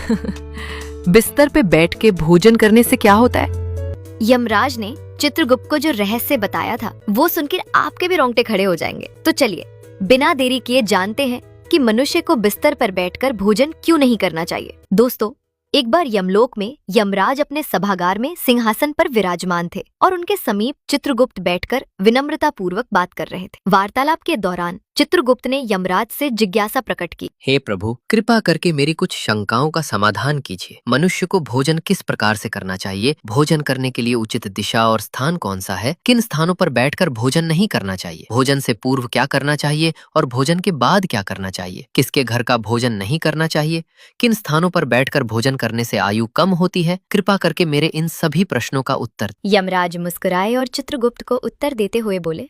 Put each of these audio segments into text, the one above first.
बिस्तर पे बैठ के भोजन करने से क्या होता है? यमराज ने चित्रगुप्त को जो रहस्य बताया था वो सुनकर आपके भी रोंगटे खड़े हो जाएंगे। तो चलिए बिना देरी किए जानते हैं कि मनुष्य को बिस्तर पर बैठकर भोजन क्यों नहीं करना चाहिए। दोस्तों, एक बार यमलोक में यमराज अपने सभागार में सिंहासन पर विराजमान थे और उनके समीप चित्रगुप्त बैठकर विनम्रता पूर्वक बात कर रहे थे। वार्तालाप के दौरान चित्रगुप्त ने यमराज से जिज्ञासा प्रकट की। हे प्रभु, कृपा करके मेरी कुछ शंकाओं का समाधान कीजिए। मनुष्य को भोजन किस प्रकार से करना चाहिए? भोजन करने के लिए उचित दिशा और स्थान कौन सा है? किन स्थानों पर बैठकर भोजन नहीं करना चाहिए? भोजन से पूर्व क्या करना चाहिए और भोजन के बाद क्या करना चाहिए? किसके घर का भोजन नहीं करना चाहिए? किन स्थानों पर बैठकर भोजन करने से आयु कम होती है? कृपा करके मेरे इन सभी प्रश्नों का उत्तर। यमराज मुस्कुराए और चित्रगुप्त को उत्तर देते हुए बोले,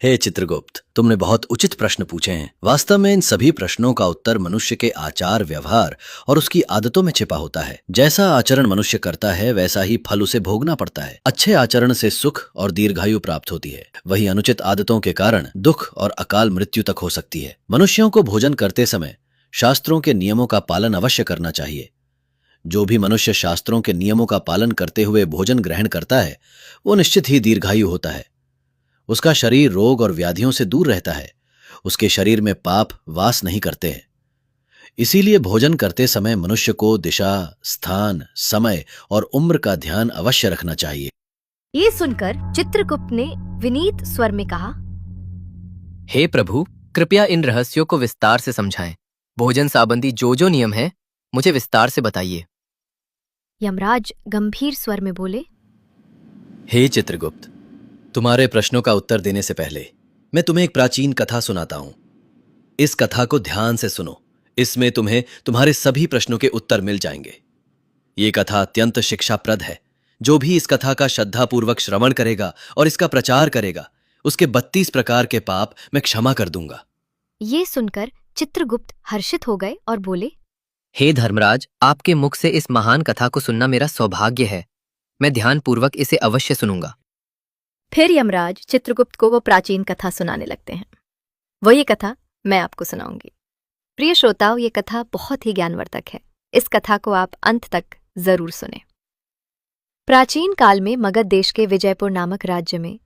हे चित्रगुप्त, तुमने बहुत उचित प्रश्न पूछे हैं। वास्तव में इन सभी प्रश्नों का उत्तर मनुष्य के आचार व्यवहार और उसकी आदतों में छिपा होता है। जैसा आचरण मनुष्य करता है वैसा ही फल उसे भोगना पड़ता है। अच्छे आचरण से सुख और दीर्घायु प्राप्त होती है, वही अनुचित आदतों के कारण दुख और अकाल मृत्यु तक हो सकती है। मनुष्यों को भोजन करते समय शास्त्रों के नियमों का पालन अवश्य करना चाहिए। जो भी मनुष्य शास्त्रों के नियमों का पालन करते हुए भोजन ग्रहण करता है वो निश्चित ही दीर्घायु होता है। उसका शरीर रोग और व्याधियों से दूर रहता है। उसके शरीर में पाप वास नहीं करते हैं। इसीलिए भोजन करते समय मनुष्य को दिशा, स्थान, समय और उम्र का ध्यान अवश्य रखना चाहिए। ये सुनकर चित्रगुप्त ने विनीत स्वर में कहा, हे प्रभु, कृपया इन रहस्यों को विस्तार से समझाएं। भोजन संबंधी जो जो नियम है मुझे विस्तार से बताइए। यमराज गंभीर स्वर में बोले, हे चित्रगुप्त, तुम्हारे प्रश्नों का उत्तर देने से पहले मैं तुम्हें एक प्राचीन कथा सुनाता हूं। इस कथा को ध्यान से सुनो। इसमें तुम्हें तुम्हारे सभी प्रश्नों के उत्तर मिल जाएंगे। ये कथा अत्यंत शिक्षाप्रद है। जो भी इस कथा का श्रद्धापूर्वक श्रवण करेगा और इसका प्रचार करेगा उसके 32 प्रकार के पाप मैं क्षमा कर दूंगा। ये सुनकर चित्रगुप्त हर्षित हो गए और बोले, हे धर्मराज, आपके मुख से इस महान कथा को सुनना मेरा सौभाग्य है। मैं ध्यानपूर्वक इसे अवश्य सुनूंगा। फिर यमराज चित्रगुप्त को वो प्राचीन कथा सुनाने लगते हैं। वही कथा मैं आपको सुनाऊंगी। प्रिय श्रोताओं, ये कथा बहुत ही ज्ञानवर्धक है। इस कथा को आप अंत तक जरूर सुने। प्राचीन काल में मगध देश के विजयपुर नामक राज्य में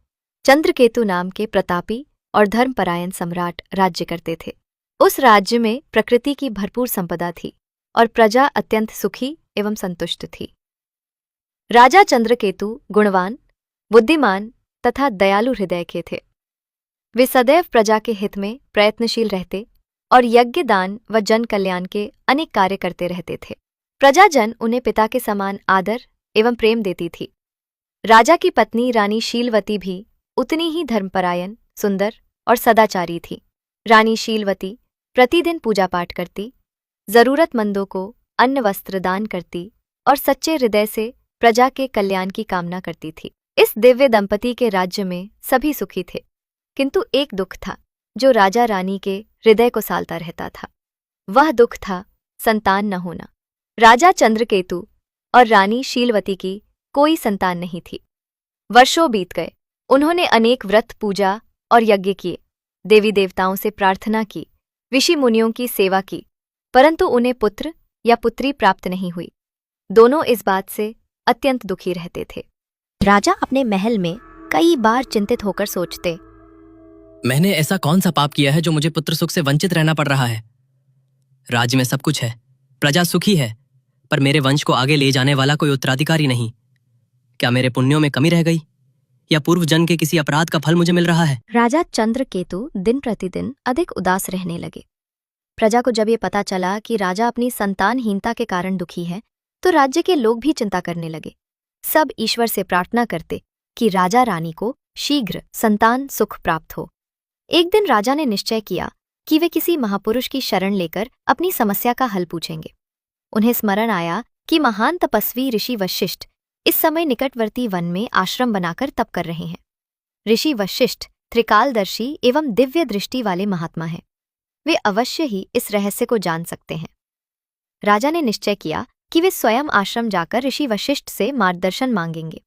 चंद्रकेतु नाम के प्रतापी और धर्मपरायण सम्राट राज्य करते थे। उस राज्य में प्रकृति की भरपूर संपदा थी और प्रजा अत्यंत सुखी एवं संतुष्ट थी। राजा चंद्रकेतु गुणवान, बुद्धिमान तथा दयालु हृदय के थे। वे सदैव प्रजा के हित में प्रयत्नशील रहते और यज्ञ, दान व जन कल्याण के अनेक कार्य करते रहते थे। प्रजाजन उन्हें पिता के समान आदर एवं प्रेम देती थी। राजा की पत्नी रानी शीलवती भी उतनी ही धर्मपरायण, सुंदर और सदाचारी थी। रानी शीलवती प्रतिदिन पूजा पाठ करती, जरूरतमंदों को अन्न वस्त्र दान करती और सच्चे हृदय से प्रजा के कल्याण की कामना करती थी। इस दिव्य दंपति के राज्य में सभी सुखी थे, किंतु एक दुख था जो राजा रानी के हृदय को सालता रहता था। वह दुख था संतान न होना। राजा चंद्रकेतु और रानी शीलवती की कोई संतान नहीं थी। वर्षों बीत गए। उन्होंने अनेक व्रत, पूजा और यज्ञ किए, देवी देवताओं से प्रार्थना की, ऋषि मुनियों की सेवा की, परंतु उन्हें पुत्र या पुत्री प्राप्त नहीं हुई। दोनों इस बात से अत्यंत दुखी रहते थे। राजा अपने महल में कई बार चिंतित होकर सोचते, मैंने ऐसा कौन सा पाप किया है जो मुझे पुत्र सुख से वंचित रहना पड़ रहा है? राज्य में सब कुछ है, प्रजा सुखी है, पर मेरे वंश को आगे ले जाने वाला कोई उत्तराधिकारी नहीं। क्या मेरे पुण्यों में कमी रह गई या पूर्व जन्म के किसी अपराध का फल मुझे मिल रहा है? राजा चंद्रकेतु दिन प्रतिदिन अधिक उदास रहने लगे। प्रजा को जब ये पता चला कि राजा अपनी संतानहीनता के कारण दुखी है, तो राज्य के लोग भी चिंता करने लगे। सब ईश्वर से प्रार्थना करते कि राजा रानी को शीघ्र संतान सुख प्राप्त हो। एक दिन राजा ने निश्चय किया कि वे किसी महापुरुष की शरण लेकर अपनी समस्या का हल पूछेंगे। उन्हें स्मरण आया कि महान तपस्वी ऋषि वशिष्ठ इस समय निकटवर्ती वन में आश्रम बनाकर तप कर रहे हैं। ऋषि वशिष्ठ त्रिकालदर्शी एवं दिव्य दृष्टि वाले महात्मा हैं। वे अवश्य ही इस रहस्य को जान सकते हैं। राजा ने निश्चय किया कि वे स्वयं आश्रम जाकर ऋषि वशिष्ठ से मार्गदर्शन मांगेंगे।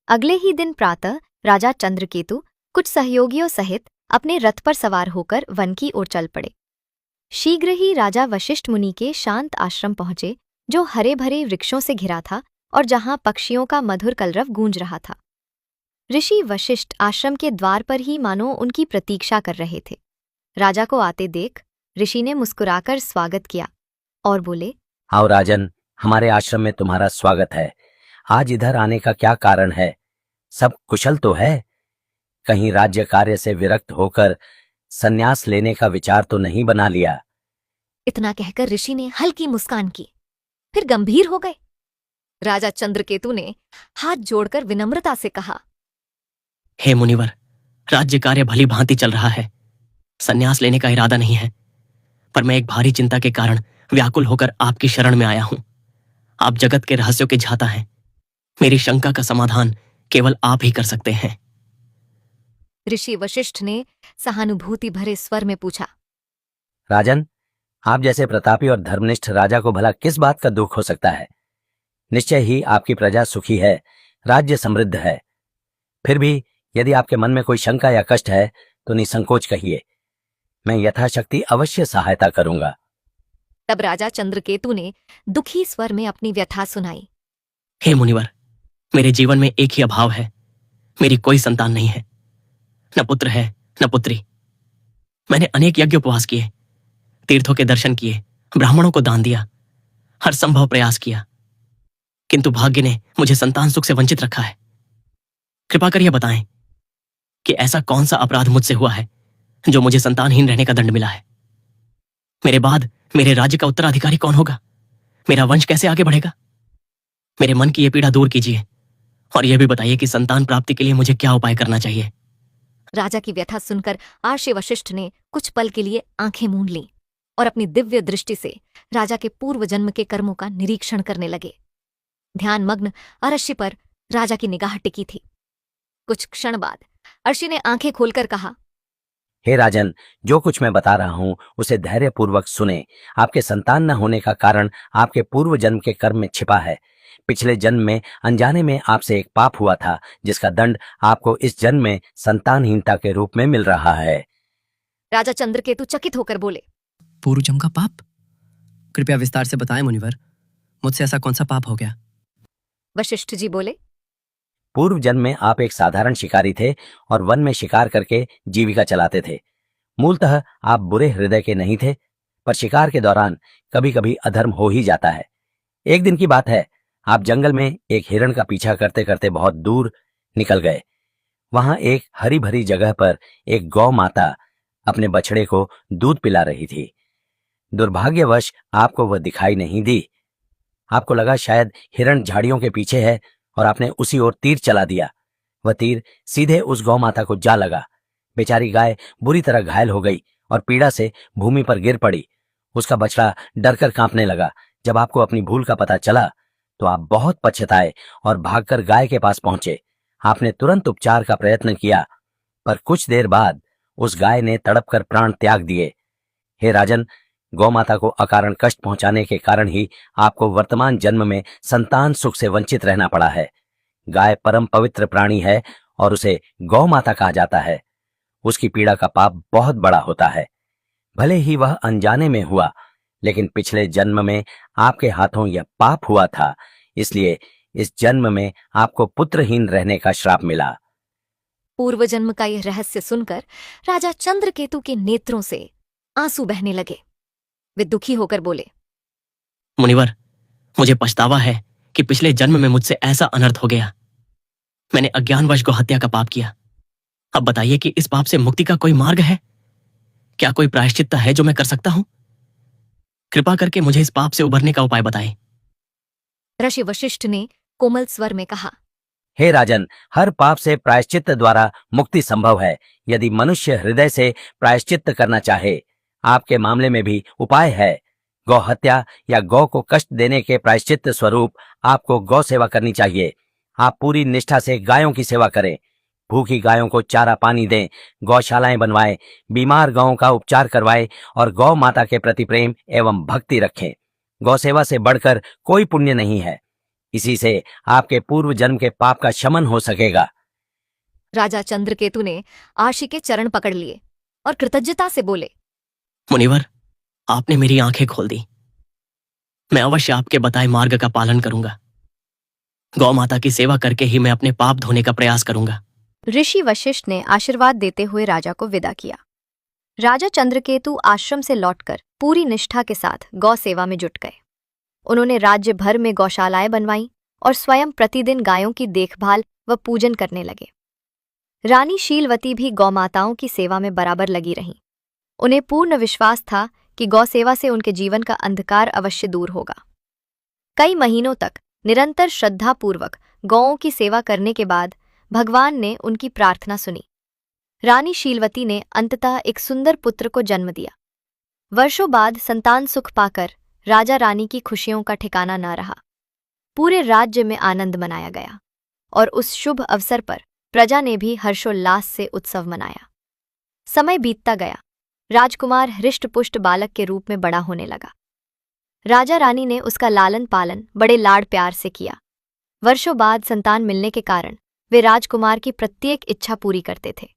अगले ही दिन प्रातः राजा चंद्रकेतु कुछ सहयोगियों सहित अपने रथ पर सवार होकर वन की ओर चल पड़े। शीघ्र ही राजा वशिष्ठ मुनि के शांत आश्रम पहुंचे, जो हरे भरे वृक्षों से घिरा था और जहां पक्षियों का मधुर कलरव गूंज रहा था। ऋषि वशिष्ठ आश्रम के द्वार पर ही मानो उनकी प्रतीक्षा कर रहे थे। राजा को आते देख ऋषि ने मुस्कुराकर स्वागत किया और बोले, आओ राजन, हमारे आश्रम में तुम्हारा स्वागत है। आज इधर आने का क्या कारण है? सब कुशल तो है? कहीं राज्य कार्य से विरक्त होकर संन्यास लेने का विचार तो नहीं बना लिया? इतना कहकर ऋषि ने हल्की मुस्कान की, फिर गंभीर हो गए। राजा चंद्रकेतु ने हाथ जोड़कर विनम्रता से कहा, हे मुनिवर, राज्य कार्य भली भांति चल रहा है। संन्यास लेने का इरादा नहीं है, पर मैं एक भारी चिंता के कारण व्याकुल होकर आपकी शरण में आया हूं। आप जगत के रहस्यों के ज्ञाता हैं। मेरी शंका का समाधान केवल आप ही कर सकते हैं। ऋषि वशिष्ठ ने सहानुभूति भरे स्वर में पूछा, राजन, आप जैसे प्रतापी और धर्मनिष्ठ राजा को भला किस बात का दुख हो सकता है? निश्चय ही आपकी प्रजा सुखी है, राज्य समृद्ध है। फिर भी यदि आपके मन में कोई शंका या कष्ट है तो निसंकोच कहिए, मैं यथाशक्ति अवश्य सहायता करूंगा। तब राजा चंद्रकेतु ने दुखी स्वर में अपनी व्यथा सुनाई। हे मुनिवर, मेरे जीवन में एक ही अभाव है। मेरी कोई संतान नहीं है, न पुत्र है न पुत्री। मैंने अनेक यज्ञ उपवास किए, तीर्थों के दर्शन किए, ब्राह्मणों को दान दिया, हर संभव प्रयास किया, किंतु भाग्य ने मुझे संतान सुख से वंचित रखा है। कृपा कर यह बताएं कि ऐसा कौन सा अपराध मुझसे हुआ है जो मुझे संतानहीन रहने का दंड मिला है। मेरे बाद मेरे राज्य का उत्तराधिकारी कौन होगा? मेरा वंश कैसे आगे बढ़ेगा? मेरे मन की यह पीड़ा दूर कीजिए और यह भी बताइए कि संतान प्राप्ति के लिए मुझे क्या उपाय करना चाहिए। राजा की व्यथा सुनकर आर्षि वशिष्ठ ने कुछ पल के लिए आंखें मूंद लीं और अपनी दिव्य दृष्टि से राजा के पूर्व जन्म के कर्मों का निरीक्षण करने लगे। ध्यानमग्न अर्षि पर राजा की निगाह टिकी थी। कुछ क्षण बाद अर्षि ने आंखें खोलकर कहा, हे राजन, जो कुछ मैं बता रहा हूं उसे धैर्यपूर्वक सुने। आपके संतान न होने का कारण आपके पूर्व जन्म के कर्म में छिपा है। पिछले जन्म में अनजाने में आपसे एक पाप हुआ था, जिसका दंड आपको इस जन्म में संतानहीनता के रूप में मिल रहा है। राजा चंद्रकेतु चकित होकर बोले, पूर्व जन्म का पाप? कृपया विस्तार से बताएं मुनिवर, मुझसे ऐसा कौन सा पाप हो गया? वशिष्ठ जी बोले, पूर्व जन्म में आप एक साधारण शिकारी थे और वन में शिकार करके जीविका चलाते थे। मूलतः आप बुरे हृदय के नहीं थे, पर शिकार के दौरान कभी कभी अधर्म हो ही जाता है। एक दिन की बात है, आप जंगल में एक हिरण का पीछा करते करते बहुत दूर निकल गए। वहां एक हरी भरी जगह पर एक गौ माता अपने बछड़े को दूध पिला रही थी। दुर्भाग्यवश आपको वह दिखाई नहीं दी। आपको लगा शायद हिरण झाड़ियों के पीछे है और आपने उसी ओर तीर चला दिया। वह तीर सीधे उस गौ माता को जा लगा। बेचारी गाय बुरी तरह घायल हो गई और पीड़ा से भूमि पर गिर पड़ी। उसका बछड़ा डरकर कांपने लगा। जब आपको अपनी भूल का पता चला तो आप बहुत पछताए और भागकर गाय के पास पहुंचे। आपने तुरंत उपचार का प्रयत्न किया, पर कुछ देर बाद उस गाय ने तड़पकर प्राण त्याग दिए। हे राजन, गौ माता को अकारण कष्ट पहुंचाने के कारण ही आपको वर्तमान जन्म में संतान सुख से वंचित रहना पड़ा है। गाय परम पवित्र प्राणी है और उसे गौ माता कहा जाता है। उसकी पीड़ा का पाप बहुत बड़ा होता है। भले ही वह अनजाने में हुआ, लेकिन पिछले जन्म में आपके हाथों यह पाप हुआ था, इसलिए इस जन्म में आपको पुत्रहीन रहने का श्राप मिला। पूर्व जन्म का यह रहस्य सुनकर राजा चंद्रकेतु के नेत्रों से आंसू बहने लगे। वे दुखी होकर बोले, मुनिवर, मुझे पछतावा है कि पिछले जन्म में मुझसे ऐसा अनर्थ हो गया। मैंने अज्ञानवश गौ हत्या का पाप किया। अब बताइए कि इस पाप से मुक्ति का कोई मार्ग है? क्या कोई प्रायश्चित है जो मैं कर सकता हूं? कृपा करके मुझे इस पाप से उबरने का उपाय बताएं। ऋषि वशिष्ठ ने कोमल स्वर में कहा, हे राजन, हर पाप से प्रायश्चित द्वारा मुक्ति संभव है, यदि मनुष्य हृदय से प्रायश्चित करना चाहे। आपके मामले में भी उपाय है। गौ हत्या या गौ को कष्ट देने के प्रायश्चित स्वरूप आपको गौ सेवा करनी चाहिए। आप पूरी निष्ठा से गायों की सेवा करें। भूखी गायों को चारा पानी दें, गौशालाएं बनवाएं, बीमार गायों का उपचार करवाएं और गौ माता के प्रति प्रेम एवं भक्ति रखें। गौ सेवा से बढ़कर कोई पुण्य नहीं है। इसी से आपके पूर्व जन्म के पाप का शमन हो सकेगा। राजा चंद्रकेतु ने आर्षि के चरण पकड़ लिए और कृतज्ञता से बोले, मुनिवर, आपने मेरी आंखें खोल दी। मैं अवश्य आपके बताए मार्ग का पालन करूंगा। गौ माता की सेवा करके ही मैं अपने पाप धोने का प्रयास करूंगा। ऋषि वशिष्ठ ने आशीर्वाद देते हुए राजा को विदा किया। राजा चंद्रकेतु आश्रम से लौटकर पूरी निष्ठा के साथ गौ सेवा में जुट गए। उन्होंने राज्य भर में गौशालाएं बनवाईं और स्वयं प्रतिदिन गायों की देखभाल व पूजन करने लगे। रानी शीलवती भी गौमाताओं की सेवा में बराबर लगी रहीं। उन्हें पूर्ण विश्वास था कि गौ सेवा से उनके जीवन का अंधकार अवश्य दूर होगा। कई महीनों तक निरंतर श्रद्धापूर्वक गौओं की सेवा करने के बाद भगवान ने उनकी प्रार्थना सुनी। रानी शीलवती ने अंततः एक सुंदर पुत्र को जन्म दिया। वर्षों बाद संतान सुख पाकर राजा रानी की खुशियों का ठिकाना न रहा। पूरे राज्य में आनंद मनाया गया और उस शुभ अवसर पर प्रजा ने भी हर्षोल्लास से उत्सव मनाया। समय बीतता गया। राजकुमार हृष्टपुष्ट बालक के रूप में बड़ा होने लगा। राजा रानी ने उसका लालन पालन बड़े लाड़ प्यार से किया। वर्षों बाद संतान मिलने के कारण वे राजकुमार की प्रत्येक इच्छा पूरी करते थे।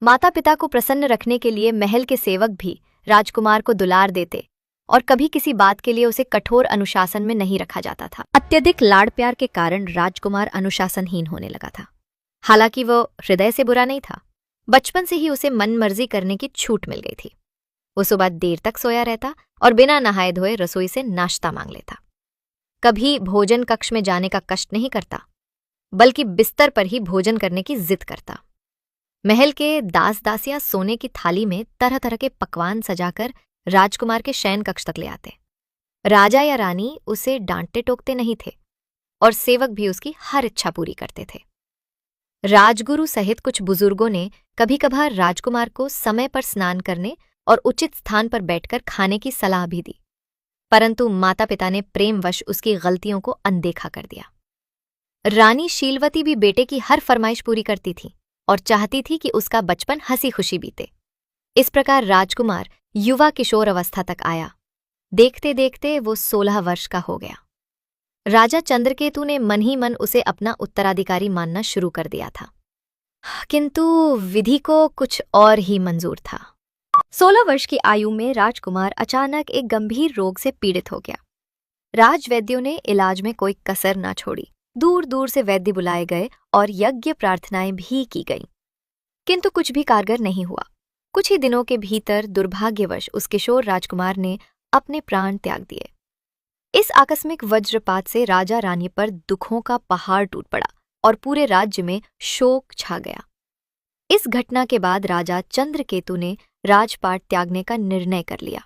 माता पिता को प्रसन्न रखने के लिए महल के सेवक भी राजकुमार को दुलार देते और कभी किसी बात के लिए उसे कठोर अनुशासन में नहीं रखा जाता था। अत्यधिक लाड़ प्यार के कारण राजकुमार अनुशासनहीन होने लगा था। हालांकि वो हृदय से बुरा नहीं था। बचपन से ही उसे मनमर्जी करने की छूट मिल गई थी। वो सुबह देर तक सोया रहता और बिना नहाए धोए रसोई से नाश्ता मांग लेता। कभी भोजन कक्ष में जाने का कष्ट नहीं करता, बल्कि बिस्तर पर ही भोजन करने की जिद करता। महल के दास दासियां सोने की थाली में तरह तरह के पकवान सजाकर राजकुमार के शयन कक्ष तक ले आते। राजा या रानी उसे डांटते टोकते नहीं थे और सेवक भी उसकी हर इच्छा पूरी करते थे। राजगुरु सहित कुछ बुजुर्गों ने कभी कभार राजकुमार को समय पर स्नान करने और उचित स्थान पर बैठकर खाने की सलाह भी दी, परंतु माता पिता ने प्रेमवश उसकी गलतियों को अनदेखा कर दिया। रानी शीलवती भी बेटे की हर फरमाइश पूरी करती थी और चाहती थी कि उसका बचपन हंसी खुशी बीते। इस प्रकार राजकुमार युवा किशोर अवस्था तक आया। देखते देखते वो 16 वर्ष का हो गया। राजा चंद्रकेतु ने मन ही मन उसे अपना उत्तराधिकारी मानना शुरू कर दिया था, किंतु विधि को कुछ और ही मंजूर था। 16 वर्ष की आयु में राजकुमार अचानक एक गंभीर रोग से पीड़ित हो गया। राजवैद्यों ने इलाज में कोई कसर न छोड़ी। दूर दूर से वैद्य बुलाए गए और यज्ञ प्रार्थनाएं भी की गईं, किंतु कुछ भी कारगर नहीं हुआ। कुछ ही दिनों के भीतर दुर्भाग्यवश उस किशोर राजकुमार ने अपने प्राण त्याग दिए। इस आकस्मिक वज्रपात से राजा रानी पर दुखों का पहाड़ टूट पड़ा और पूरे राज्य में शोक छा गया। इस घटना के बाद राजा चंद्रकेतु ने राजपाट त्यागने का निर्णय कर लिया।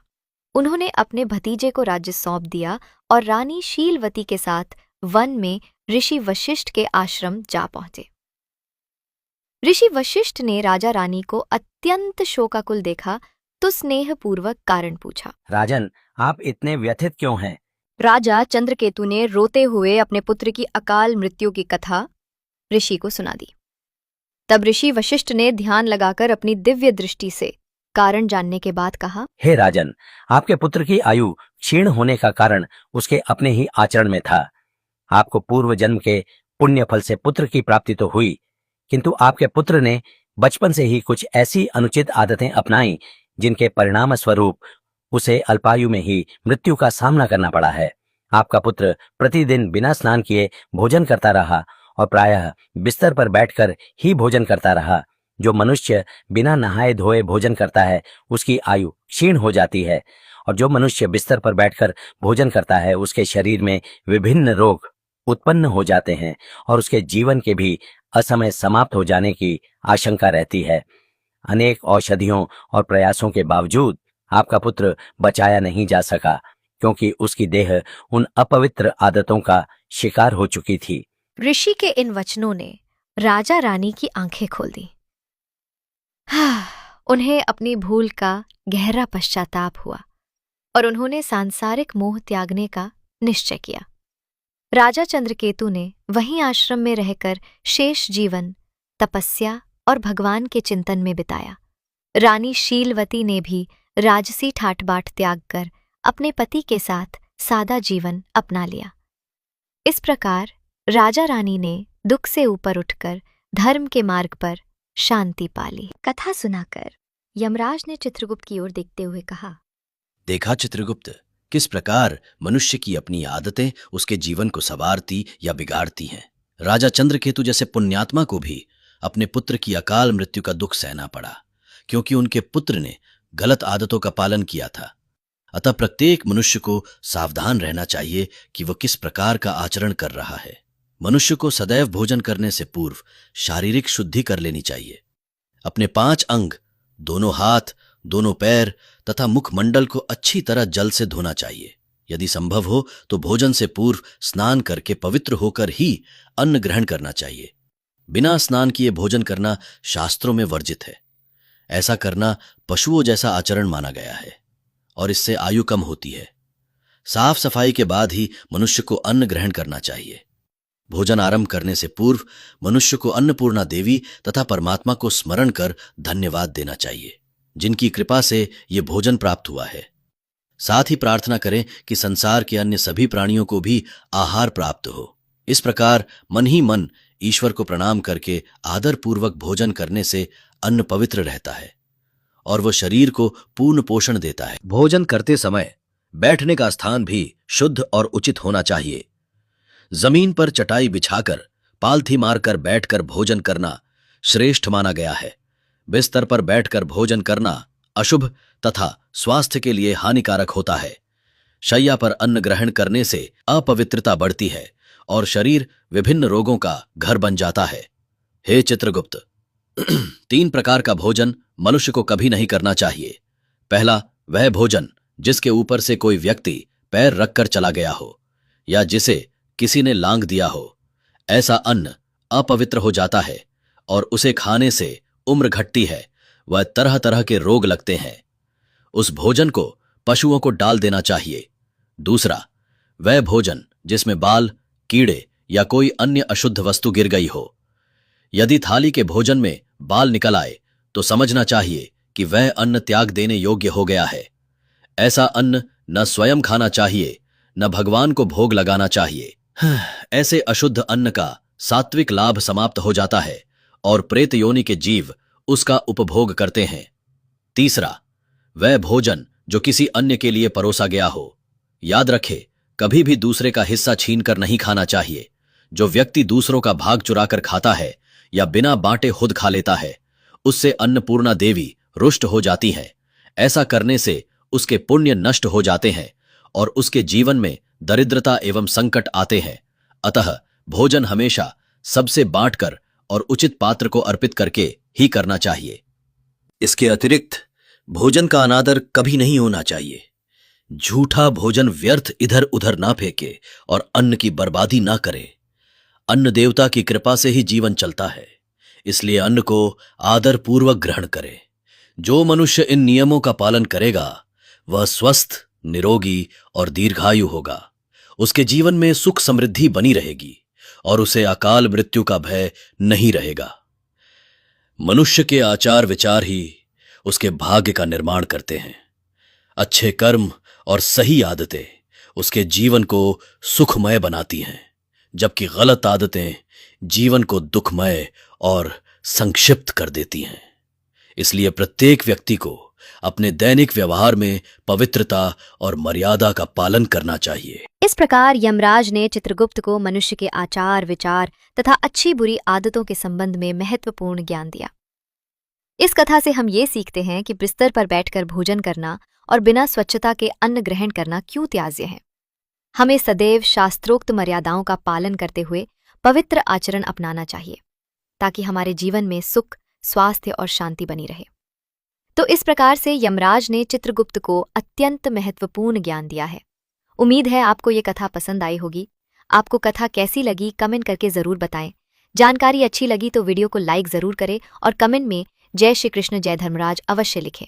उन्होंने अपने भतीजे को राज्य सौंप दिया और रानी शीलवती के साथ वन में ऋषि वशिष्ठ के आश्रम जा पहुंचे। ऋषि वशिष्ठ ने राजा रानी को अत्यंत शोकाकुल देखा तो स्नेहपूर्वक कारण पूछा। राजन, आप इतने व्यथित क्यों हैं? राजा चंद्रकेतु ने रोते हुए अपने पुत्र की अकाल मृत्यु की कथा ऋषि को सुना दी। तब ऋषि वशिष्ठ ने ध्यान लगाकर अपनी दिव्य दृष्टि से कारण जानने के बाद कहा, हे राजन, आपके पुत्र की आयु क्षीण होने का कारण उसके अपने ही आचरण में था। आपको पूर्व जन्म के पुण्य फल से पुत्र की प्राप्ति तो हुई, किंतु आपके पुत्र ने बचपन से ही कुछ ऐसी अनुचित आदतें अपनाई जिनके परिणाम स्वरूप उसे अल्पायु में ही मृत्यु का सामना करना पड़ा है। आपका पुत्र प्रतिदिन बिना स्नान किए भोजन करता रहा और प्रायः बिस्तर पर बैठकर ही भोजन करता रहा। जो मनुष्य बिना नहाए धोए भोजन करता है उसकी आयु क्षीण हो जाती है, और जो मनुष्य बिस्तर पर बैठकर भोजन करता है उसके शरीर में विभिन्न रोग उत्पन्न हो जाते हैं और उसके जीवन के भी असमय समाप्त हो जाने की आशंका रहती है। अनेक औषधियों और प्रयासों के बावजूद आपका पुत्र बचाया नहीं जा सका, क्योंकि उसकी देह उन अपवित्र आदतों का शिकार हो चुकी थी। ऋषि के इन वचनों ने राजा रानी की आंखें खोल दी। उन्हें अपनी भूल का गहरा पश्चाताप हुआ और उन्होंने सांसारिक मोह त्यागने का निश्चय किया। राजा चंद्रकेतु ने वहीं आश्रम में रहकर शेष जीवन तपस्या और भगवान के चिंतन में बिताया। रानी शीलवती ने भी राजसी ठाट बाट त्याग कर अपने पति के साथ सादा जीवन अपना लिया। इस प्रकार राजा रानी ने दुख से ऊपर उठकर धर्म के मार्ग पर शांति पा ली। कथा सुनाकर यमराज ने चित्रगुप्त की ओर देखते हुए कहा, देखा चित्रगुप्त, किस प्रकार मनुष्य की अपनी आदतें उसके जीवन को संवारती या बिगाड़ती हैं। राजा चंद्रकेतु जैसे पुण्यात्मा को भी अपने पुत्र की अकाल मृत्यु का दुख सहना पड़ा, क्योंकि उनके पुत्र ने गलत आदतों का पालन किया था। अतः प्रत्येक मनुष्य को सावधान रहना चाहिए कि वह किस प्रकार का आचरण कर रहा है। मनुष्य को सदैव भोजन करने से पूर्व शारीरिक शुद्धि कर लेनी चाहिए। अपने 5 अंग, दोनों हाथ, दोनों पैर तथा मुखमंडल को अच्छी तरह जल से धोना चाहिए। यदि संभव हो तो भोजन से पूर्व स्नान करके पवित्र होकर ही अन्न ग्रहण करना चाहिए। बिना स्नान किए भोजन करना शास्त्रों में वर्जित है। ऐसा करना पशुओं जैसा आचरण माना गया है और इससे आयु कम होती है। साफ सफाई के बाद ही मनुष्य को अन्न ग्रहण करना चाहिए। भोजन आरंभ करने से पूर्व मनुष्य को अन्नपूर्णा देवी तथा परमात्मा को स्मरण कर धन्यवाद देना चाहिए, जिनकी कृपा से ये भोजन प्राप्त हुआ है। साथ ही प्रार्थना करें कि संसार के अन्य सभी प्राणियों को भी आहार प्राप्त हो। इस प्रकार मन ही मन ईश्वर को प्रणाम करके आदरपूर्वक भोजन करने से अन्न पवित्र रहता है और वह शरीर को पूर्ण पोषण देता है। भोजन करते समय बैठने का स्थान भी शुद्ध और उचित होना चाहिए। जमीन पर चटाई बिछाकर पालथी मारकर बैठकर भोजन करना श्रेष्ठ माना गया है। बिस्तर पर बैठकर भोजन करना अशुभ तथा स्वास्थ्य के लिए हानिकारक होता है। शैया पर अन्न ग्रहण करने से अपवित्रता बढ़ती है और शरीर विभिन्न रोगों का घर बन जाता है। हे चित्रगुप्त, 3 प्रकार का भोजन मनुष्य को कभी नहीं करना चाहिए। पहला, वह भोजन जिसके ऊपर से कोई व्यक्ति पैर रखकर चला गया हो या जिसे किसी ने लांग दिया हो। ऐसा अन्न अपवित्र हो जाता है और उसे खाने से उम्र घटती है, वह तरह तरह के रोग लगते हैं। उस भोजन को पशुओं को डाल देना चाहिए। दूसरा, वह भोजन जिसमें बाल, कीड़े या कोई अन्य अशुद्ध वस्तु गिर गई हो। यदि थाली के भोजन में बाल निकल आए तो समझना चाहिए कि वह अन्न त्याग देने योग्य हो गया है। ऐसा अन्न न स्वयं खाना चाहिए न भगवान को भोग लगाना चाहिए। ऐसे अशुद्ध अन्न का सात्विक लाभ समाप्त हो जाता है और प्रेत योनि के जीव उसका उपभोग करते हैं। तीसरा, वह भोजन जो किसी अन्य के लिए परोसा गया हो। याद रखे, कभी भी दूसरे का हिस्सा छीनकर नहीं खाना चाहिए। जो व्यक्ति दूसरों का भाग चुराकर खाता है या बिना बांटे खुद खा लेता है, उससे अन्नपूर्णा देवी रुष्ट हो जाती है। ऐसा करने से उसके पुण्य नष्ट हो जाते हैं और उसके जीवन में दरिद्रता एवं संकट आते हैं। अतः भोजन हमेशा सबसे बांटकर और उचित पात्र को अर्पित करके ही करना चाहिए। इसके अतिरिक्त भोजन का अनादर कभी नहीं होना चाहिए। झूठा भोजन व्यर्थ इधर उधर ना फेंके और अन्न की बर्बादी ना करे। अन्न देवता की कृपा से ही जीवन चलता है, इसलिए अन्न को आदर पूर्वक ग्रहण करे। जो मनुष्य इन नियमों का पालन करेगा वह स्वस्थ, निरोगी और दीर्घायु होगा। उसके जीवन में सुख समृद्धि बनी रहेगी और उसे अकाल मृत्यु का भय नहीं रहेगा। मनुष्य के आचार विचार ही उसके भाग्य का निर्माण करते हैं। अच्छे कर्म और सही आदतें उसके जीवन को सुखमय बनाती हैं, जबकि गलत आदतें जीवन को दुखमय और संक्षिप्त कर देती हैं। इसलिए प्रत्येक व्यक्ति को अपने दैनिक व्यवहार में पवित्रता और मर्यादा का पालन करना चाहिए। इस प्रकार यमराज ने चित्रगुप्त को मनुष्य के आचार विचार तथा अच्छी बुरी आदतों के संबंध में महत्वपूर्ण ज्ञान दिया। इस कथा से हम ये सीखते हैं कि बिस्तर पर बैठकर भोजन करना और बिना स्वच्छता के अन्न ग्रहण करना क्यों त्याज्य है। हमें सदैव शास्त्रोक्त मर्यादाओं का पालन करते हुए पवित्र आचरण अपनाना चाहिए, ताकि हमारे जीवन में सुख, स्वास्थ्य और शांति बनी रहे। तो इस प्रकार से यमराज ने चित्रगुप्त को अत्यंत महत्वपूर्ण ज्ञान दिया है। उम्मीद है आपको ये कथा पसंद आई होगी। आपको कथा कैसी लगी कमेंट करके जरूर बताएं। जानकारी अच्छी लगी तो वीडियो को लाइक जरूर करें और कमेंट में जय श्री कृष्ण, जय धर्मराज अवश्य लिखें।